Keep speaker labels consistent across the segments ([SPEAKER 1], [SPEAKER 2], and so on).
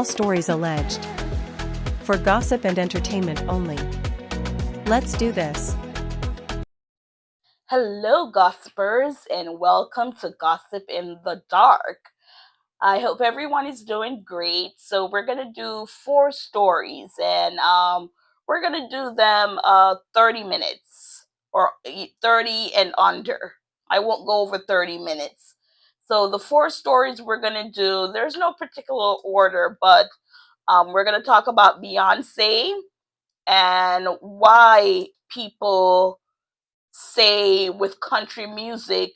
[SPEAKER 1] All stories alleged. For gossip and entertainment only. Let's do this.
[SPEAKER 2] Hello, gossipers, and welcome to Gossip in the Dark. I hope everyone is doing great. So we're gonna do four stories, and we're gonna do them 30 minutes or 30 and under. I won't go over 30 minutes. So the four stories we're gonna do, there's no particular order, but we're gonna talk about Beyonce and why people say with country music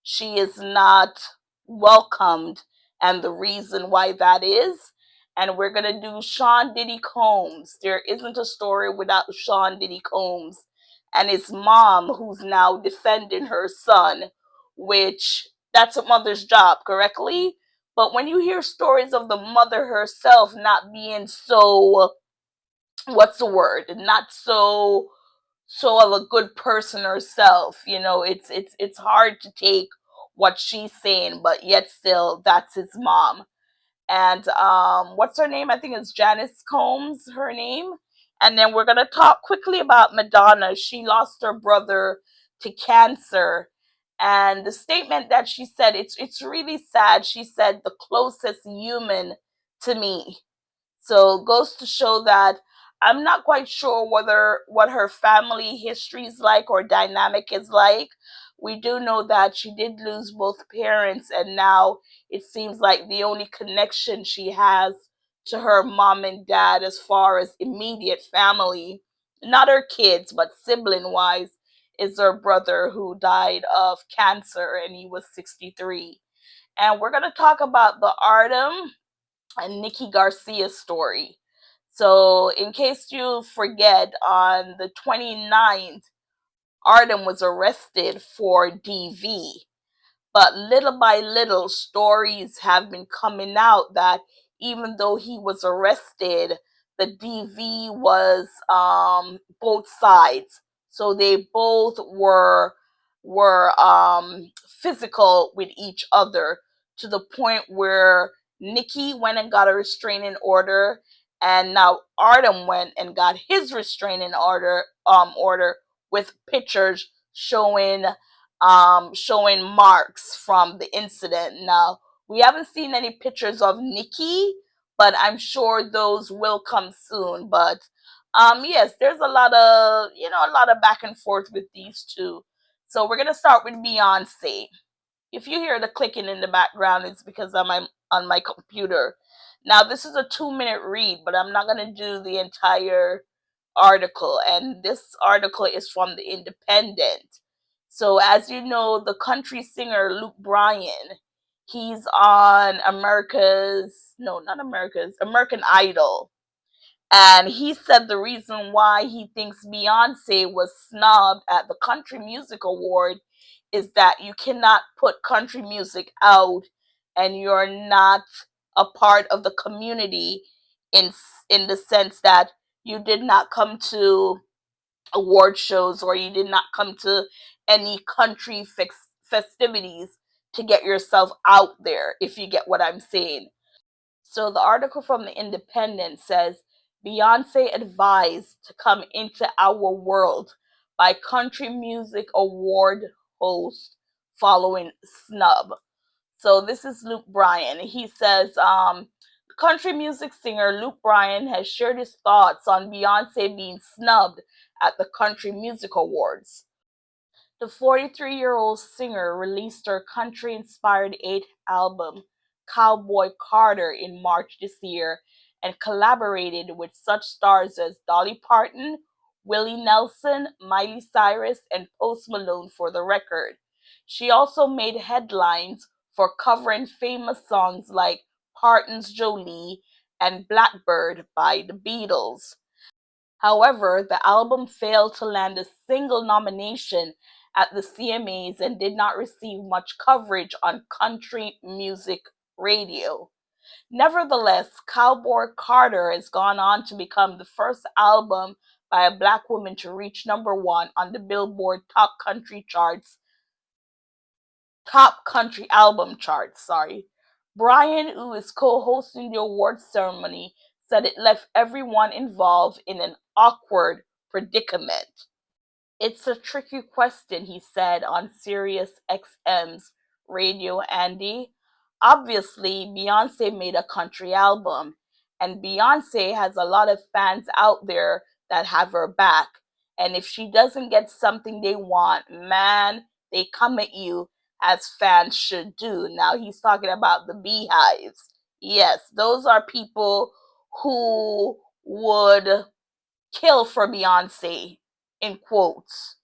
[SPEAKER 2] she is not welcomed and the reason why that is. And we're going to do Sean Diddy Combs. There isn't a story without Sean Diddy Combs and his mom, who's now defending her son, which that's a mother's job, correctly? But when you hear stories of the mother herself not being so, what's the word, not so of a good person herself, it's hard to take what she's saying, but yet still that's his mom. And what's her name? I think it's Janice Combs, her name. And then we're gonna talk quickly about Madonna. She lost her brother to cancer. And the statement that she said, it's really sad. She said the closest human to me. So goes to show that I'm not quite sure whether what her family history is like or dynamic is like. We do know that she did lose both parents, and now it seems like the only connection she has to her mom and dad, as far as immediate family, not her kids, but sibling wise, is her brother who died of cancer and he was 63. And we're going to talk about the Artem and Nikki Garcia story. So, in case you forget, on the 29th, Artem was arrested for DV. But little by little, stories have been coming out that even though he was arrested, the DV was both sides. So they both were physical with each other, to the point where Nikki went and got a restraining order, and now Artem went and got his restraining order with pictures showing marks from the incident. Now, we haven't seen any pictures of Nikki, but I'm sure those will come soon. But yes, there's a lot of back and forth with these two. So we're gonna start with Beyonce. If you hear the clicking in the background, it's because I'm on my computer. Now, this is a 2-minute read, but I'm not gonna do the entire article, and this article is from the Independent. So, as you know, the country singer Luke Bryan, he's on America's, no, not America's, American Idol. And he said the reason why he thinks Beyonce was snubbed at the Country Music Award is that you cannot put country music out and you're not a part of the community, in in the sense that you did not come to award shows, or you did not come to any country festivities to get yourself out there, if you get what I'm saying. So the article from the Independent says Beyonce advised to come into our world by Country Music Award host following snub. So this is Luke Bryan. He says, country music singer Luke Bryan has shared his thoughts on Beyonce being snubbed at the Country Music Awards. The 43-year-old singer released her country-inspired eighth album, Cowboy Carter, in March this year, and collaborated with such stars as Dolly Parton, Willie Nelson, Miley Cyrus, and Post Malone for the record. She also made headlines for covering famous songs like Parton's Jolie and Blackbird by the Beatles. However, the album failed to land a single nomination at the CMAs and did not receive much coverage on country music radio. Nevertheless, Cowboy Carter has gone on to become the first album by a black woman to reach number one on the Billboard top country album charts, sorry. Bryan, who is co hosting the awards ceremony, said it left everyone involved in an awkward predicament. It's a tricky question, he said on Sirius XM's Radio Andy. Obviously, Beyonce made a country album, and Beyonce has a lot of fans out there that have her back. And if she doesn't get something they want, man, they come at you as fans should do. Now he's talking about the beehives. Yes, those are people who would kill for Beyonce in quotes,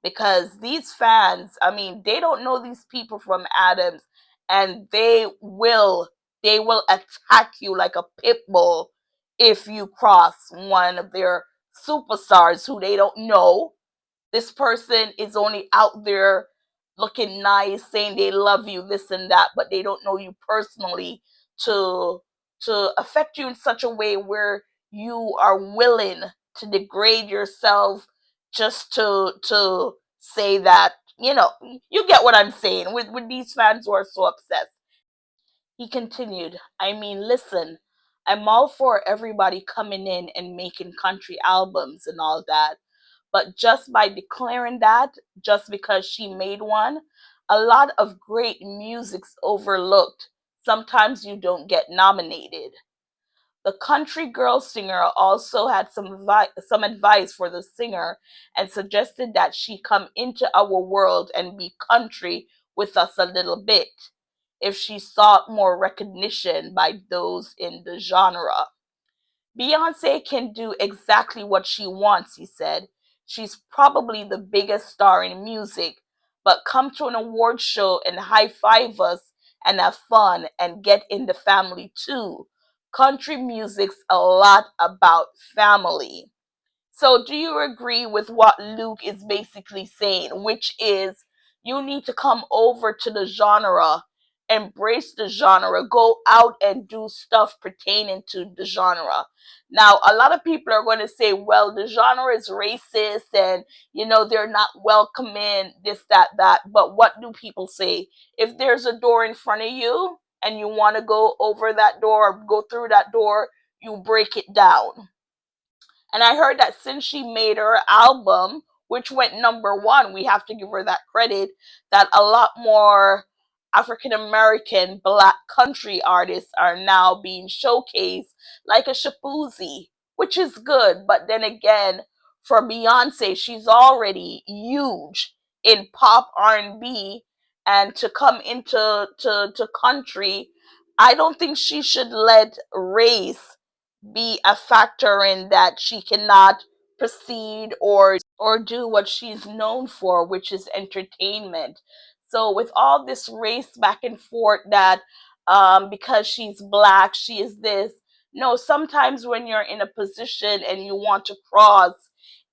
[SPEAKER 2] because these fans, I mean, they don't know these people from Adams, and they will attack you like a pit bull if you cross one of their superstars who they don't know. This person is only out there looking nice, saying they love you, this and that, but they don't know you personally to affect you in such a way where you are willing to degrade yourself just to say that, you get what I'm saying with these fans who are so obsessed. He continued, I mean, listen, I'm all for everybody coming in and making country albums and all that, but just by declaring that, just because she made one, a lot of great music's overlooked. Sometimes you don't get nominated. The country girl singer also had some advice for the singer and suggested that she come into our world and be country with us a little bit if she sought more recognition by those in the genre. Beyonce can do exactly what she wants, he said. She's probably the biggest star in music, but come to an award show and high five us and have fun and get in the family too. Country music's a lot about family. So, do you agree with what Luke is basically saying, which is you need to come over to the genre, embrace the genre, go out and do stuff pertaining to the genre? Now, a lot of people are going to say, well, the genre is racist and, they're not welcoming this, that, that. But what do people say? If there's a door in front of you and you want to go over that door or go through that door, you break it down. And I heard that since she made her album, which went number one, we have to give her that credit, that a lot more African American black country artists are now being showcased, like a Shabuzi, which is good. But then again, for Beyonce, she's already huge in pop R&B, and to come into to country, I don't think she should let race be a factor in that she cannot proceed or do what she's known for, which is entertainment. So with all this race back and forth that because she's black, she is this. No, sometimes when you're in a position and you want to cross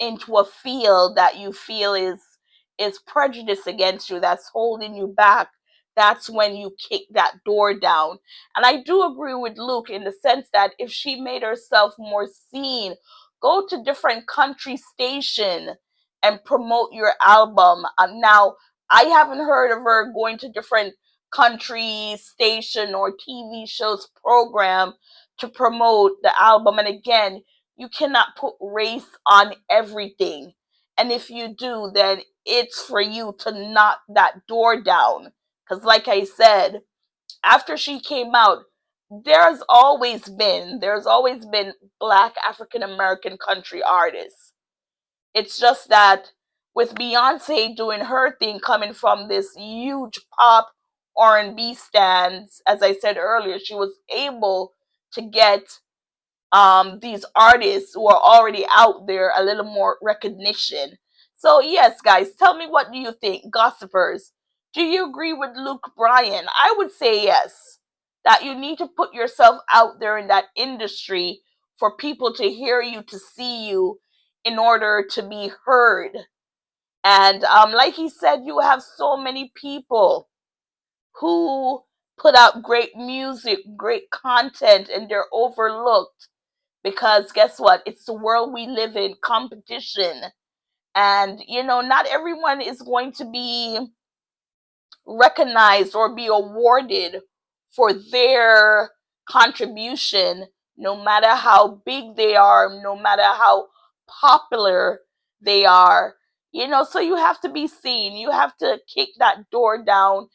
[SPEAKER 2] into a field that you feel is prejudice against you, that's holding you back, that's when you kick that door down. And I do agree with Luke in the sense that if she made herself more seen, go to different country station and promote your album. Now, I haven't heard of her going to different country station or TV shows program to promote the album. And again, you cannot put race on everything. And if you do, then it's for you to knock that door down. Because, like I said, after she came out, there's always been black African American country artists. It's just that with Beyonce doing her thing, coming from this huge pop R&B stands, as I said earlier, she was able to get these artists who are already out there a little more recognition. So yes, guys, tell me, what do you think, gossipers? Do you agree with Luke Bryan? I would say yes, that you need to put yourself out there in that industry for people to hear you, to see you, in order to be heard. And like he said, you have so many people who put out great music, great content, and they're overlooked because guess what? It's the world we live in, competition. And, not everyone is going to be recognized or be awarded for their contribution, no matter how big they are, no matter how popular they are. So you have to be seen. You have to kick that door down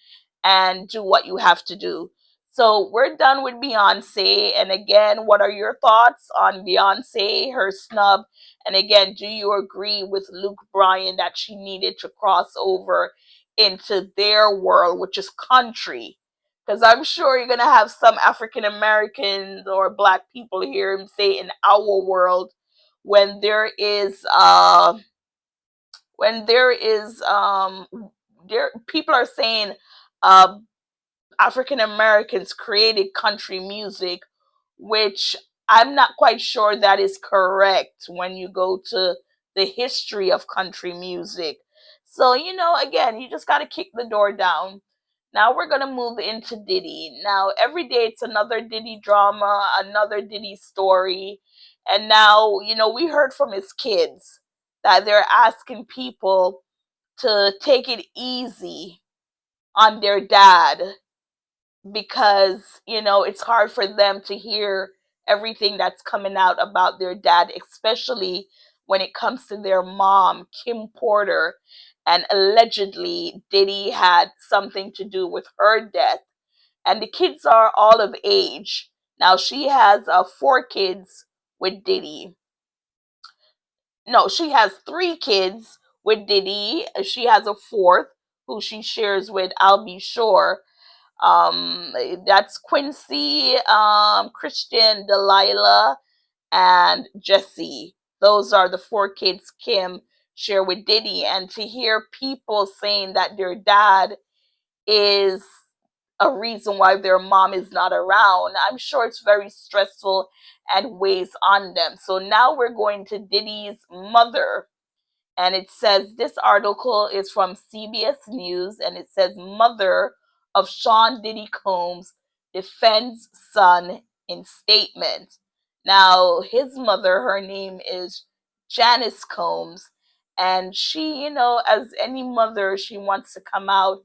[SPEAKER 2] and do what you have to do. So we're done with Beyonce. And again, what are your thoughts on Beyonce, her snub? And again, do you agree with Luke Bryan that she needed to cross over into their world, which is country? Because I'm sure you're gonna have some African Americans or Black people hear him say in our world when there is when there is there people are saying uh African Americans created country music, which I'm not quite sure that is correct when you go to the history of country music. So, again, you just got to kick the door down. Now we're going to move into Diddy. Now, every day it's another Diddy drama, another Diddy story. And now, we heard from his kids that they're asking people to take it easy on their dad because it's hard for them to hear everything that's coming out about their dad, especially when it comes to their mom, Kim Porter, and allegedly Diddy had something to do with her death. And the kids are all of age now. She has 4 kids with Diddy. No, she has 3 kids with Diddy. She has a fourth who she shares with I'll Be Sure. That's Quincy, Christian, Delilah, and Jesse. Those are the 4 kids Kim share with Diddy. And to hear people saying that their dad is a reason why their mom is not around, I'm sure it's very stressful and weighs on them. So now we're going to Diddy's mother, and it says this article is from CBS News, and it says mother of Sean Diddy Combs defends son in statement. Now, his mother, her name is Janice Combs, and she, as any mother, she wants to come out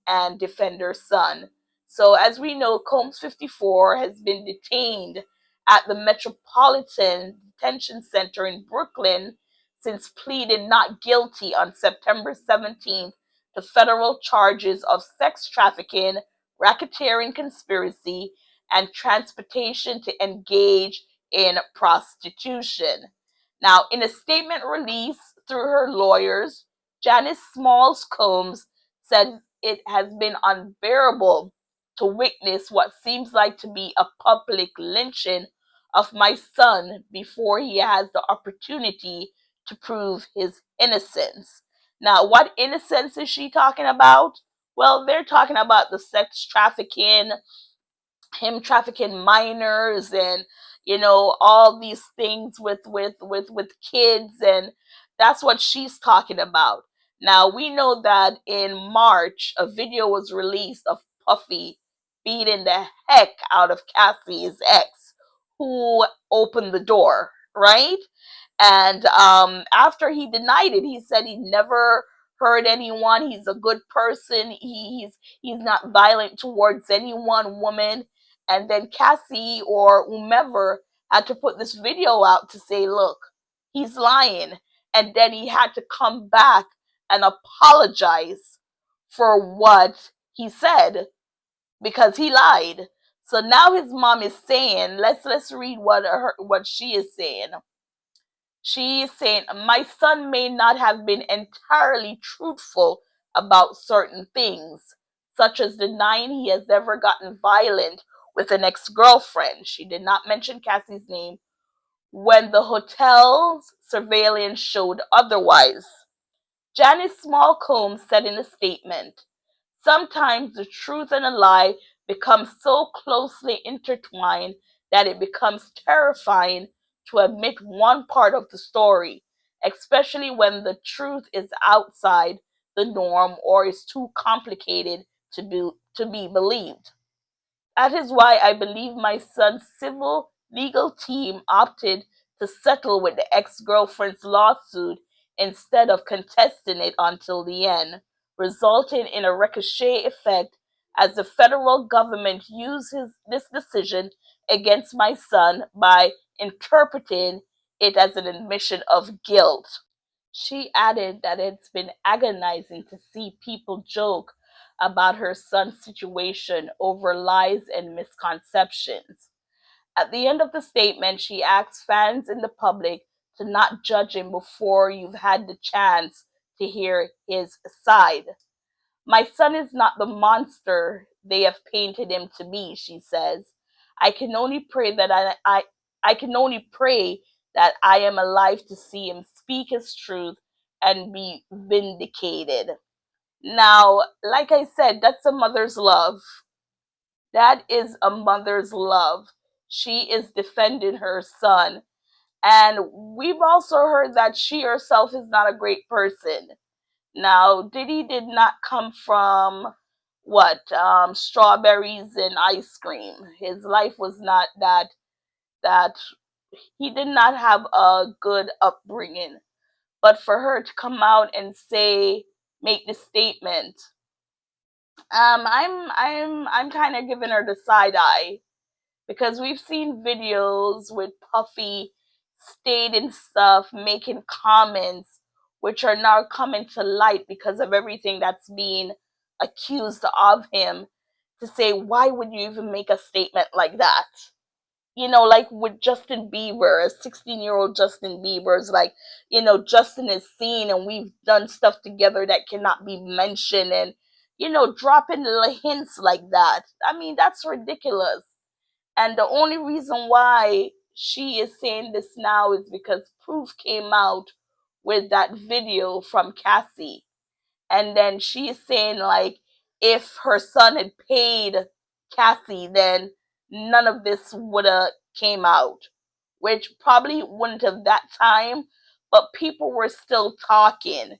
[SPEAKER 2] and defend her son. So, as we know, Combs 54 has been detained at the Metropolitan Detention Center in Brooklyn since pleading not guilty on September 17th to federal charges of sex trafficking, racketeering conspiracy, and transportation to engage in prostitution. Now, in a statement released through her lawyers, Janice Smalls Combs said it has been unbearable to witness what seems like to be a public lynching of my son before he has the opportunity to prove his innocence. Now, what innocence is she talking about? Well, they're talking about the sex trafficking, him trafficking minors, and all these things with kids, and that's what she's talking about. Now we know that in March a video was released of Puffy beating the heck out of Cassie's ex, who opened the door, right? And after he denied it, he said he never hurt anyone. He's a good person. He's not violent towards any one woman. And then Cassie or whomever had to put this video out to say, look, he's lying. And then he had to come back and apologize for what he said because he lied. So now his mom is saying, let's read what she is saying. She is saying, my son may not have been entirely truthful about certain things, such as denying he has ever gotten violent with an ex girlfriend. She did not mention Cassie's name when the hotel's surveillance showed otherwise. Janice Small Combs said in a statement, sometimes the truth and a lie become so closely intertwined that it becomes terrifying to admit one part of the story, especially when the truth is outside the norm or is too complicated to be believed. That is why I believe my son's civil legal team opted to settle with the ex girlfriend's lawsuit instead of contesting it until the end, resulting in a ricochet effect as the federal government uses this decision against my son by interpreting it as an admission of guilt. She added that it's been agonizing to see people joke about her son's situation over lies and misconceptions. At the end of the statement, she asks fans and the public to not judge him before you've had the chance to hear his side. My son is not the monster they have painted him to be, she says. I can only pray that I can only pray that I am alive to see him speak his truth and be vindicated. Now, like I said, that's a mother's love. That is a mother's love. She is defending her son. And we've also heard that she herself is not a great person. Now, Diddy did not come from strawberries and ice cream. His life was not that he did not have a good upbringing. But for her to come out and make the statement, I'm kind of giving her the side eye because we've seen videos with Puffy stating stuff, making comments, which are now coming to light because of everything that's being accused of him. To say, why would you even make a statement like that? Like with Justin Bieber, a 16-year-old Justin Bieber's like, Justin is seen and we've done stuff together that cannot be mentioned, and, dropping little hints like that. I mean, that's ridiculous. And the only reason why she is saying this now is because proof came out with that video from Cassie. And then she's saying, like, if her son had paid Cassie, then none of this would have came out, which probably wouldn't have that time, but people were still talking.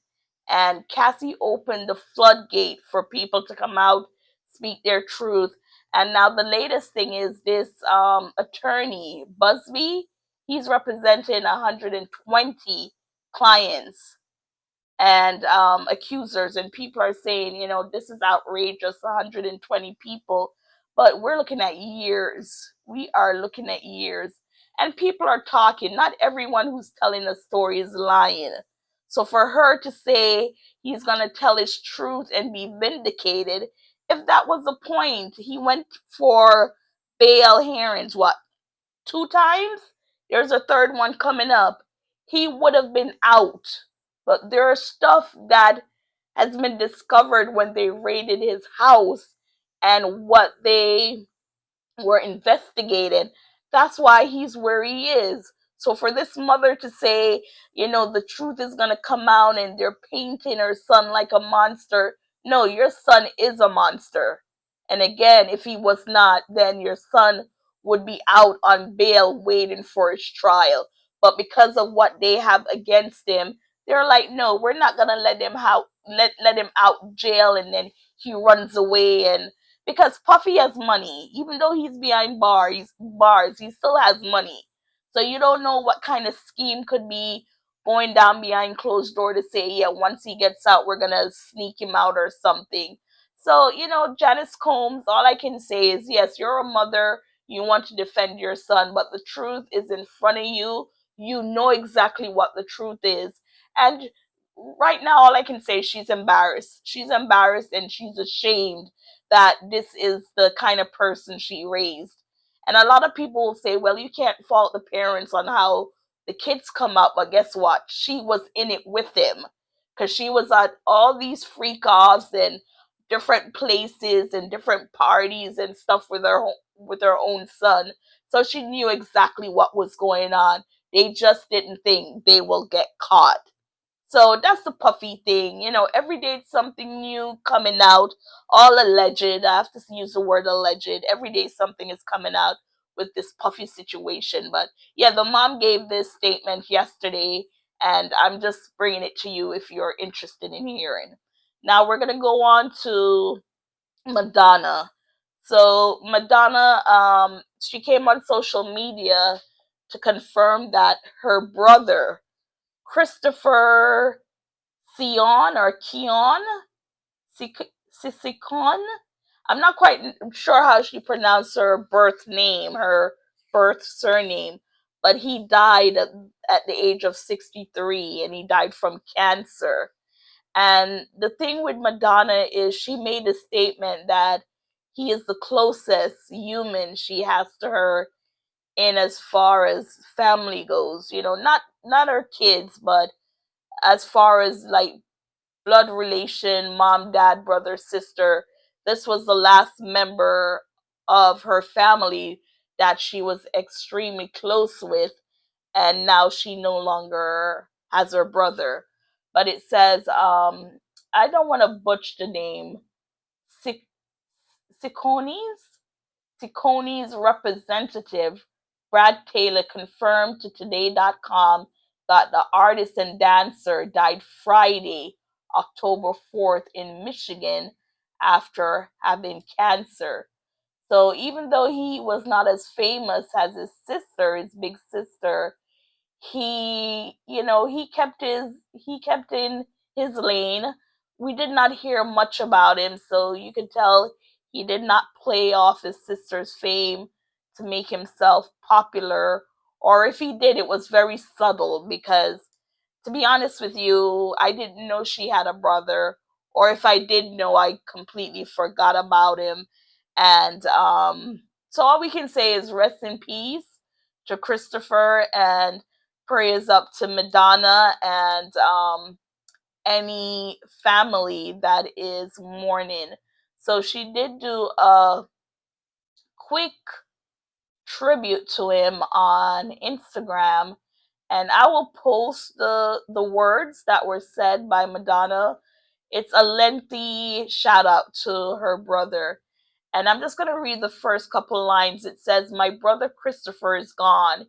[SPEAKER 2] And Cassie opened the floodgate for people to come out, speak their truth. And now the latest thing is this attorney, Busby, he's representing 120 clients and accusers, and people are saying, this is outrageous, 120 people, but we're looking at years. We are looking at years, and people are talking. Not everyone who's telling a story is lying. So for her to say he's going to tell his truth and be vindicated, if that was the point, he went for bail hearings, what, 2 times? There's a third one coming up. He would have been out. But there's stuff that has been discovered when they raided his house and what they were investigated. That's why he's where he is. So for this mother to say, the truth is going to come out and they're painting her son like a monster. No, your son is a monster. And again, if he was not, then your son would be out on bail waiting for his trial. But because of what they have against him, they're like, no, we're not gonna let him out jail and then he runs away. And because Puffy has money, even though he's behind bars, he still has money. So you don't know what kind of scheme could be going down behind closed door to say, yeah, once he gets out, we're gonna sneak him out or something. So, Janice Combs, all I can say is, yes, you're a mother, you want to defend your son, but the truth is in front of you. You know exactly what the truth is. And right now, all I can say is she's embarrassed. She's embarrassed and she's ashamed that this is the kind of person she raised. And a lot of people will say, well, you can't fault the parents on how the kids come up, but guess what? She was in it with him because she was at all these freak offs and different places and different parties and stuff with her own son. So she knew exactly what was going on. They just didn't think they will get caught. So that's the Puffy thing. Every day it's something new coming out, all alleged. I have to use the word alleged. Every day something is coming out with this Puffy situation. But yeah, the mom gave this statement yesterday, and I'm just bringing it to you if you're interested in hearing. Now we're going to go on to Madonna. So Madonna, she came on social media to confirm that her brother, Christopher Sion or Keon, Sisikon. I'm not quite sure how she pronounced her birth name, her birth surname, but he died at the age of 63, and he died from cancer. And the thing with Madonna is she made a statement that he is the closest human she has to her in as far as family goes. Not her kids, but as far as like blood relation, mom, dad, brother, sister. This was the last member of her family that she was extremely close with, and now she no longer has her brother. But it says, I don't want to butch the name, Sic- Sicconi's representative, Brad Taylor, confirmed to Today.com that the artist and dancer died Friday, October 4th, in Michigan after having cancer. So even though he was not as famous as his sister, his big sister, he kept in his lane. We did not hear much about him, so you could tell he did not play off his sister's fame to make himself popular, or if he did, it was very subtle. Because to be honest with you, I didn't know she had a brother, or if I did know, I completely forgot about him. And so all we can say is rest in peace to Christopher, and prayers up to Madonna and any family that is mourning. So she did do a quick tribute to him on Instagram, and I will post the words that were said by Madonna. It's a lengthy shout out to her brother, and I'm just going to read the first couple lines. It says, "My brother Christopher is gone.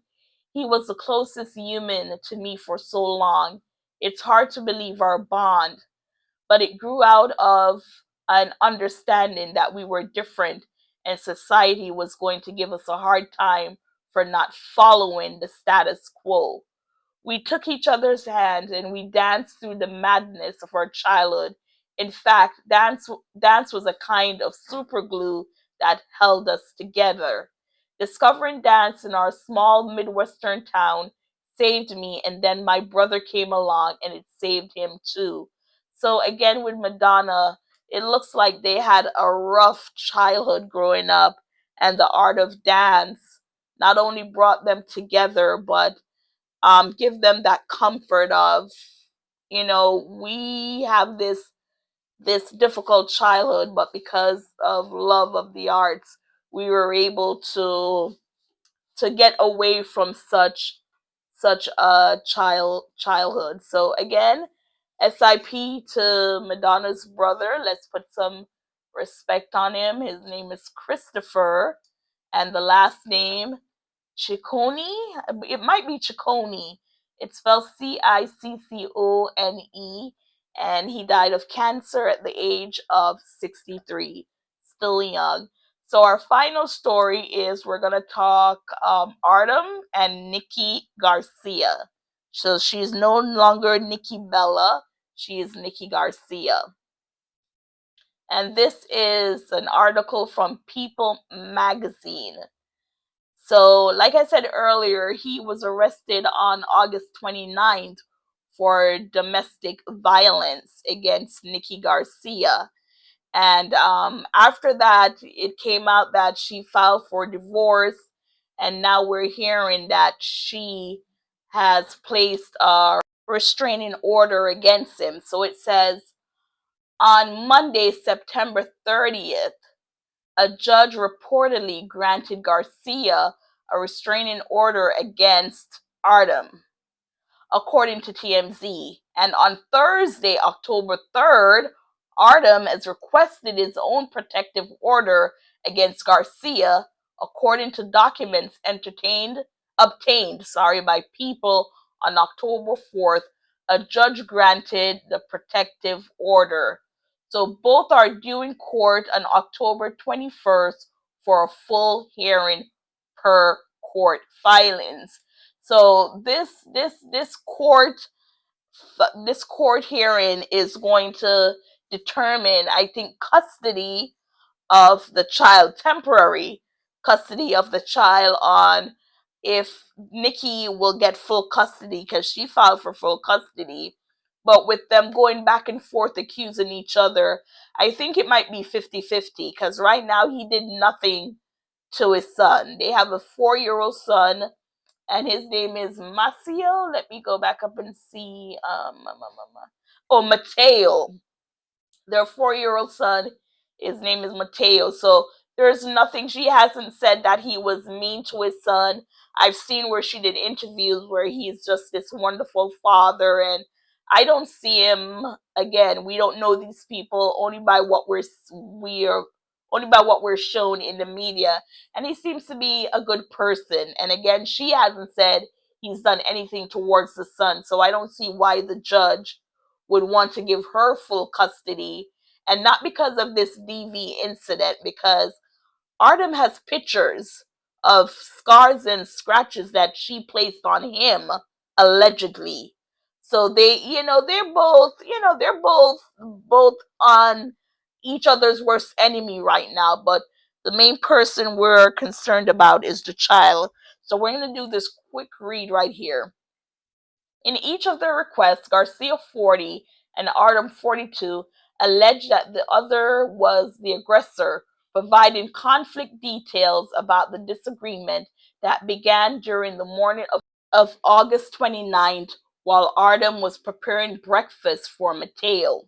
[SPEAKER 2] He was the closest human to me for so long. It's hard to believe our bond, but it grew out of an understanding that we were different, and society was going to give us a hard time for not following the status quo. We took each other's hands and we danced through the madness of our childhood. In fact, dance was a kind of super glue that held us together. Discovering dance in our small Midwestern town saved me, and then my brother came along and it saved him too." So again, with Madonna, it looks like they had a rough childhood growing up, and the art of dance not only brought them together, but give them that comfort of, we have this difficult childhood, but because of love of the arts, we were able to get away from such a childhood. So again, SIP to Madonna's brother. Let's put some respect on him. His name is Christopher, and the last name Ciccone. It might be Ciccone. It's spelled Ciccone, and he died of cancer at the age of 63. Still young. So our final story is we're gonna talk Artem and Nikki Garcia. So she's no longer Nikki Bella. She is Nikki Garcia. And this is an article from People magazine. So, like I said earlier, he was arrested on August 29th for domestic violence against Nikki Garcia. And after that, it came out that she filed for divorce. And now we're hearing that she has placed a restraining order against him. So it says on Monday, September 30th, a judge reportedly granted Garcia a restraining order against Artem, according to TMZ. And on Thursday, October 3rd, Artem has requested his own protective order against Garcia, according to documents obtained by People. On October 4th, a judge granted the protective order. So both are due in court on October 21st for a full hearing per court filings. So this court hearing is going to determine, I think, custody of the child, temporary custody of the child, on if Nikki will get full custody because she filed for full custody. But with them going back and forth accusing each other, I think it might be 50-50 because right now he did nothing to his son. They have a 4-year-old son, and his name is Macio. Let me go back up and see. Oh, Mateo, their 4-year-old son. His name is Mateo. So there's nothing, she hasn't said that he was mean to his son. I've seen where she did interviews where he's just this wonderful father, and I don't see him, again, we don't know these people only by what we're only by what we're shown in the media, and he seems to be a good person. And again, she hasn't said he's done anything towards the son, so I don't see why the judge would want to give her full custody, and not because of this DV incident, because Artem has pictures of scars and scratches that she placed on him, allegedly. So they, they're both on each other's worst enemy right now, but the main person we're concerned about is the child. So we're going to do this quick read right here. In each of their requests, Garcia 40 and Artem 42 alleged that the other was the aggressor, providing conflict details about the disagreement that began during the morning of August 29th while Artem was preparing breakfast for Mateo.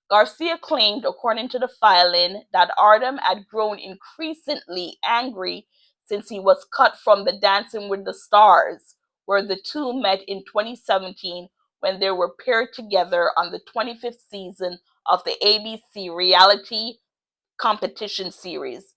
[SPEAKER 2] Garcia claimed, according to the filing, that Artem had grown increasingly angry since he was cut from the Dancing with the Stars, where the two met in 2017 when they were paired together on the 25th season of the ABC reality competition series.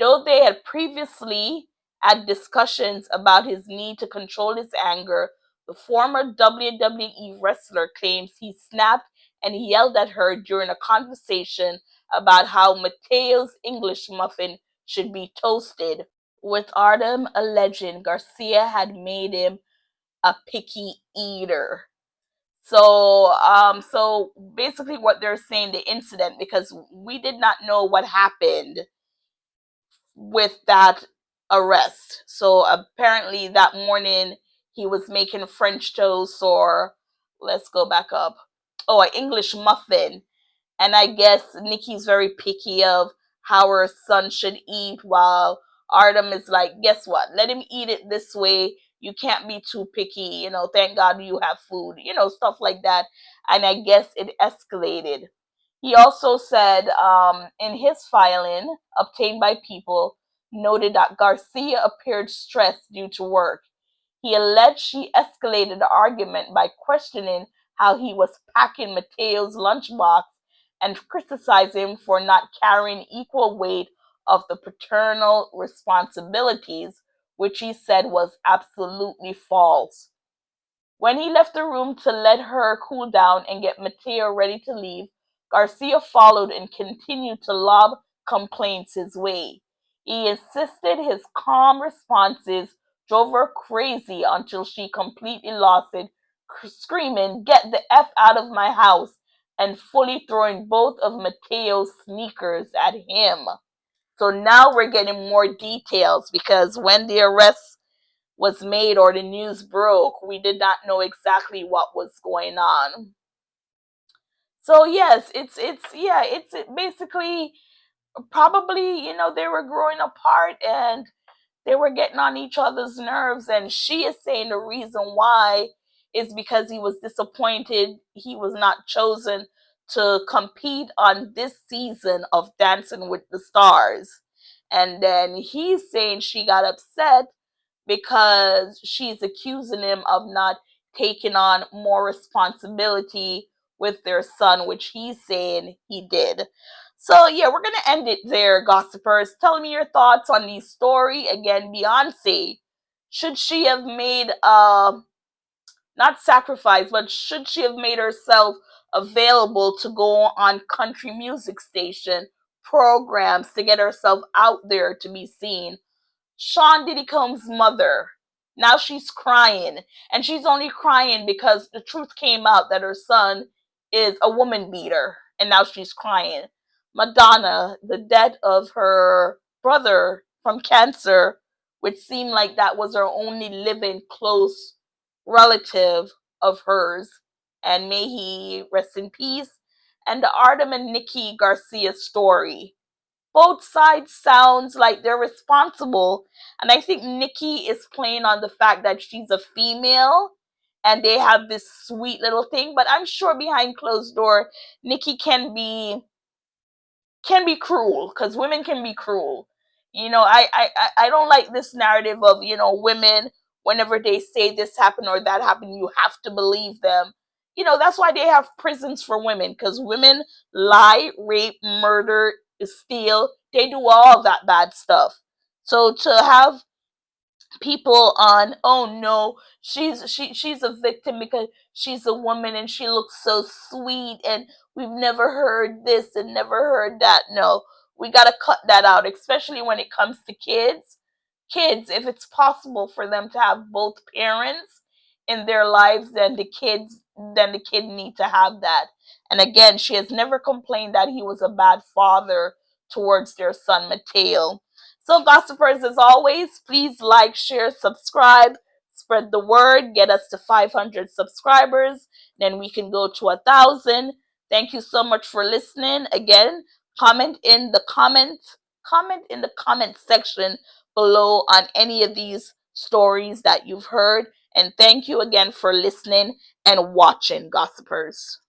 [SPEAKER 2] Though they had previously had discussions about his need to control his anger, the former WWE wrestler claims he snapped and yelled at her during a conversation about how Mateo's English muffin should be toasted, with Artem alleging Garcia had made him a picky eater. So basically what they're saying, the incident, because we did not know what happened with that arrest. So apparently that morning he was making French toast, or let's go back up. Oh, an English muffin. And I guess Nikki's very picky of how her son should eat, while Artem is like, guess what? Let him eat it this way. You can't be too picky. Thank God you have food, stuff like that. And I guess it escalated. He also said, in his filing, obtained by People, noted that Garcia appeared stressed due to work. He alleged she escalated the argument by questioning how he was packing Mateo's lunchbox and criticized him for not carrying equal weight of the paternal responsibilities, which he said was absolutely false. When he left the room to let her cool down and get Mateo ready to leave, Garcia followed and continued to lob complaints his way. He insisted his calm responses drove her crazy until she completely lost it, screaming, "Get the F out of my house!" and fully throwing both of Mateo's sneakers at him. So now we're getting more details, because when the arrest was made or the news broke, we did not know exactly what was going on. So yes, it's basically, probably, they were growing apart and they were getting on each other's nerves, and she is saying the reason why is because he was disappointed he was not chosen to compete on this season of Dancing with the Stars. And then he's saying she got upset because she's accusing him of not taking on more responsibility with their son, which he's saying he did. So yeah, we're gonna end it there, gossipers. Tell me your thoughts on the story. Again, Beyonce, should she have made not sacrifice, but should she have made herself available to go on country music station programs to get herself out there to be seen? Sean Diddy Combs' mother, now she's crying. And she's only crying because the truth came out that her son is a woman beater. And now she's crying. Madonna, the death of her brother from cancer, which seemed like that was her only living close relative of hers. And may he rest in peace. And the Artem and Nikki Garcia story. Both sides sounds like they're responsible. And I think Nikki is playing on the fact that she's a female and they have this sweet little thing. But I'm sure behind closed door, Nikki can be cruel because women can be cruel. I don't like this narrative of women whenever they say this happened or that happened, you have to believe them. That's why they have prisons for women, because women lie, rape, murder, steal. They do all that bad stuff. So to have people on, oh no, she's a victim because she's a woman and she looks so sweet and we've never heard this and never heard that. No, we got to cut that out, especially when it comes to kids. If it's possible for them to have both parents in their lives, then the kid need to have that. And again, she has never complained that he was a bad father towards their son Mateo. So, gossipers, as always, please like, share, subscribe, spread the word, get us to 500 subscribers. Then we can go to 1,000. Thank you so much for listening. Again, comment in the comment section below on any of these stories that you've heard. And thank you again for listening and watching, gossipers.